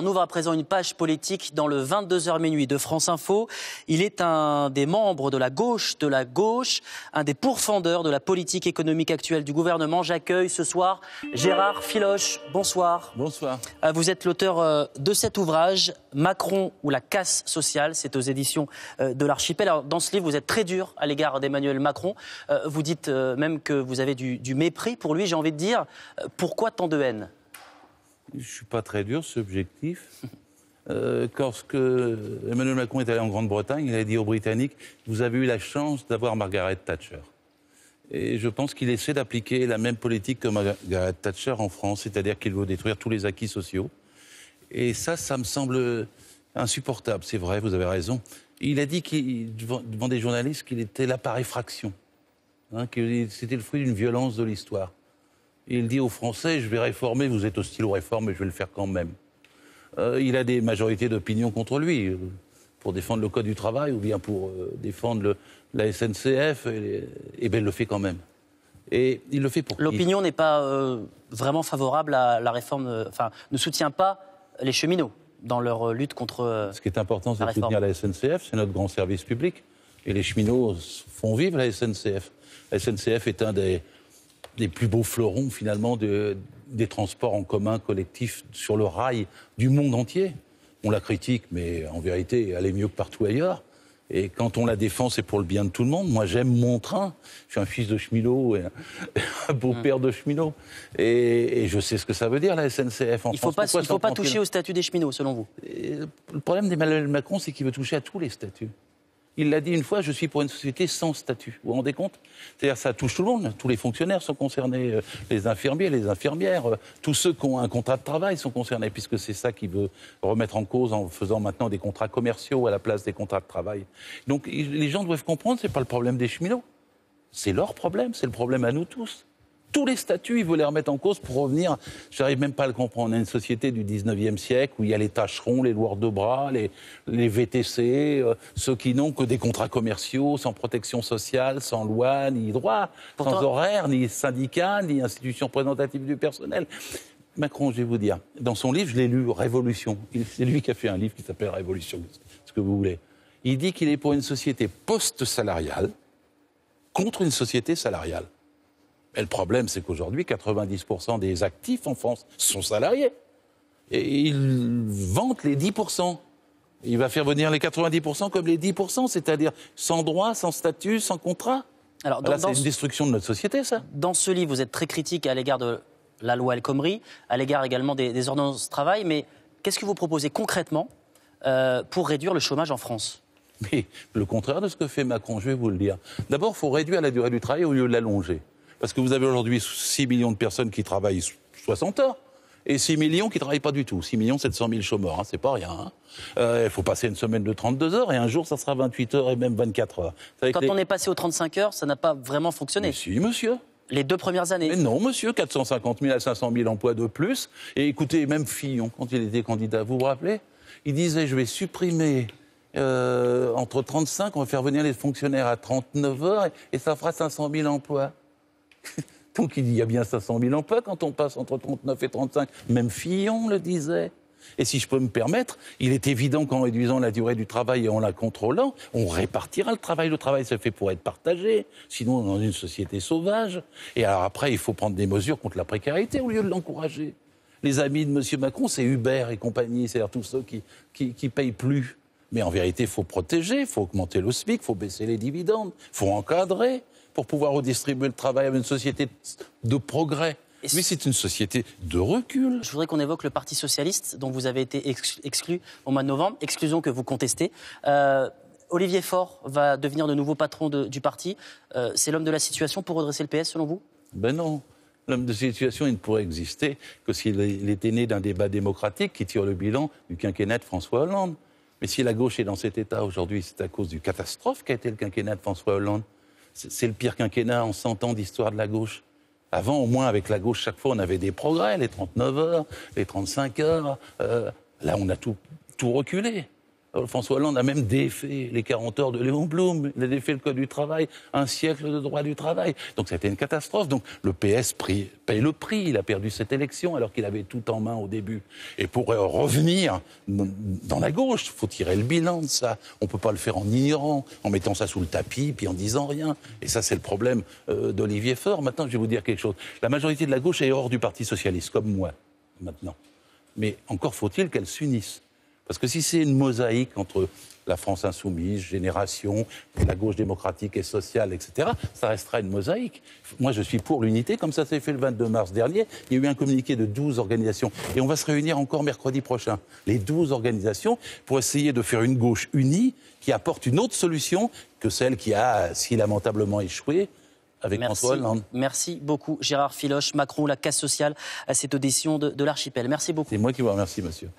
On ouvre à présent une page politique dans le 22h minuit de France Info. Il est un des membres de la gauche, un des pourfendeurs de la politique économique actuelle du gouvernement. J'accueille ce soir Gérard Filoche. Bonsoir. Bonsoir. Vous êtes l'auteur de cet ouvrage, Macron ou la casse sociale. C'est aux éditions de l'Archipel. Alors, dans ce livre, vous êtes très dur à l'égard d'Emmanuel Macron. Vous dites même que vous avez du mépris pour lui. J'ai envie de dire, pourquoi tant de haine ? Je ne suis pas très dur, c'est objectif. Lorsque Emmanuel Macron est allé en Grande-Bretagne, il a dit aux Britanniques « Vous avez eu la chance d'avoir Margaret Thatcher ». Et je pense qu'il essaie d'appliquer la même politique que Margaret Thatcher en France, c'est-à-dire qu'il veut détruire tous les acquis sociaux. Et ça me semble insupportable, c'est vrai, vous avez raison. Il a dit devant des journalistes qu'il était là par effraction, que c'était le fruit d'une violence de l'histoire. Et il dit aux Français, je vais réformer, vous êtes hostile aux réformes, mais je vais le faire quand même. Il a des majorités d'opinion contre lui, pour défendre le Code du travail ou bien pour défendre la SNCF, et bien il le fait quand même. Et il le fait pour qui ? L'opinion n'est pas vraiment favorable à la réforme, ne soutient pas les cheminots dans leur lutte contre Ce qui est important, c'est de soutenir la SNCF, c'est notre grand service public. Et les cheminots font vivre la SNCF. La SNCF est un des plus beaux fleurons, finalement, des transports en commun collectifs sur le rail du monde entier. On la critique, mais en vérité, elle est mieux que partout ailleurs. Et quand on la défend, c'est pour le bien de tout le monde. Moi, j'aime mon train. Je suis un fils de cheminot et un beau-père de cheminot. Et je sais ce que ça veut dire, la SNCF en France. Il ne faut pas toucher au statut des cheminots, selon vous. Le problème d'Emmanuel Macron, c'est qu'il veut toucher à tous les statuts. Il l'a dit une fois, je suis pour une société sans statut. Vous vous rendez compte ? C'est-à-dire ça touche tout le monde. Tous les fonctionnaires sont concernés, les infirmiers, les infirmières, tous ceux qui ont un contrat de travail sont concernés, puisque c'est ça qu'il veut remettre en cause en faisant maintenant des contrats commerciaux à la place des contrats de travail. Donc les gens doivent comprendre, c'est pas le problème des cheminots. C'est leur problème, c'est le problème à nous tous. Tous les statuts, il veut les remettre en cause pour revenir. J'arrive même pas à le comprendre. On a une société du 19e siècle où il y a les tâcherons, les loueurs de bras, les VTC, ceux qui n'ont que des contrats commerciaux, sans protection sociale, sans loi, ni droit, sans horaire, ni syndicat, ni institution représentative du personnel. Macron, je vais vous dire, dans son livre, je l'ai lu, Révolution. C'est lui qui a fait un livre qui s'appelle Révolution, ce que vous voulez. Il dit qu'il est pour une société post-salariale contre une société salariale. Et le problème, c'est qu'aujourd'hui, 90% des actifs en France sont salariés. Et il vante les 10%. Il va faire venir les 90% comme les 10%, c'est-à-dire sans droit, sans statut, sans contrat. Alors, c'est une destruction de notre société, ça. Dans ce livre, vous êtes très critique à l'égard de la loi El Khomri, à l'égard également des ordonnances de travail. Mais qu'est-ce que vous proposez concrètement pour réduire le chômage en France ? Mais le contraire de ce que fait Macron, je vais vous le dire. D'abord, il faut réduire la durée du travail au lieu de l'allonger. Parce que vous avez aujourd'hui 6 millions de personnes qui travaillent 60 heures et 6 millions qui ne travaillent pas du tout. 6 700 000 chômeurs, c'est pas rien. Il faut passer une semaine de 32 heures et un jour, ça sera 28 heures et même 24 heures. Quand on est passé aux 35 heures, ça n'a pas vraiment fonctionné. Mais si, monsieur. Les 2 premières années. Mais non, monsieur, 450 000 à 500 000 emplois de plus. Et écoutez, même Fillon, quand il était candidat, vous vous rappelez, il disait, je vais supprimer entre 35, on va faire venir les fonctionnaires à 39 heures et ça fera 500 000 emplois. Donc il y a bien 500 000 emplois quand on passe entre 39 et 35. Même Fillon le disait. Et si je peux me permettre, il est évident qu'en réduisant la durée du travail et en la contrôlant, on répartira le travail. Le travail, c'est fait pour être partagé. Sinon, on est dans une société sauvage. Et alors après, il faut prendre des mesures contre la précarité au lieu de l'encourager. Les amis de M. Macron, c'est Uber et compagnie, c'est-à-dire tous ceux qui payent plus. Mais en vérité, il faut protéger, il faut augmenter le SMIC, il faut baisser les dividendes, il faut encadrer pour pouvoir redistribuer le travail à une société de progrès. Mais c'est une société de recul. Je voudrais qu'on évoque le Parti socialiste, dont vous avez été exclu au mois de novembre, exclusion que vous contestez. Olivier Faure va devenir de nouveau patron du parti. C'est l'homme de la situation pour redresser le PS, selon vous ? Ben non. L'homme de situation, il ne pourrait exister que s'il était né d'un débat démocratique qui tire le bilan du quinquennat de François Hollande. Mais si la gauche est dans cet état aujourd'hui, c'est à cause du catastrophe qu'a été le quinquennat de François Hollande. C'est le pire quinquennat en 100 ans d'histoire de la gauche. Avant, au moins, avec la gauche, chaque fois, on avait des progrès, les 39 heures, les 35 heures. Là, on a tout reculé. François Hollande a même défait les 40 heures de Léon Blum, il a défait le Code du travail, un siècle de droit du travail. Donc ça a été une catastrophe. Donc le PS paye le prix, il a perdu cette élection alors qu'il avait tout en main au début. Et pour revenir dans la gauche, il faut tirer le bilan de ça. On ne peut pas le faire en ignorant, en mettant ça sous le tapis, puis en disant rien. Et ça, c'est le problème d'Olivier Faure. Maintenant, je vais vous dire quelque chose. La majorité de la gauche est hors du Parti socialiste, comme moi, maintenant. Mais encore faut-il qu'elle s'unisse. Parce que si c'est une mosaïque entre la France insoumise, Génération, la gauche démocratique et sociale, etc., ça restera une mosaïque. Moi, je suis pour l'unité, comme ça s'est fait le 22 mars dernier. Il y a eu un communiqué de 12 organisations. Et on va se réunir encore mercredi prochain. Les 12 organisations, pour essayer de faire une gauche unie qui apporte une autre solution que celle qui a si lamentablement échoué avec François Hollande. Merci beaucoup, Gérard Filoche. Macron, la casse sociale, à cette audition de l'Archipel. Merci beaucoup. C'est moi qui vous remercie, monsieur.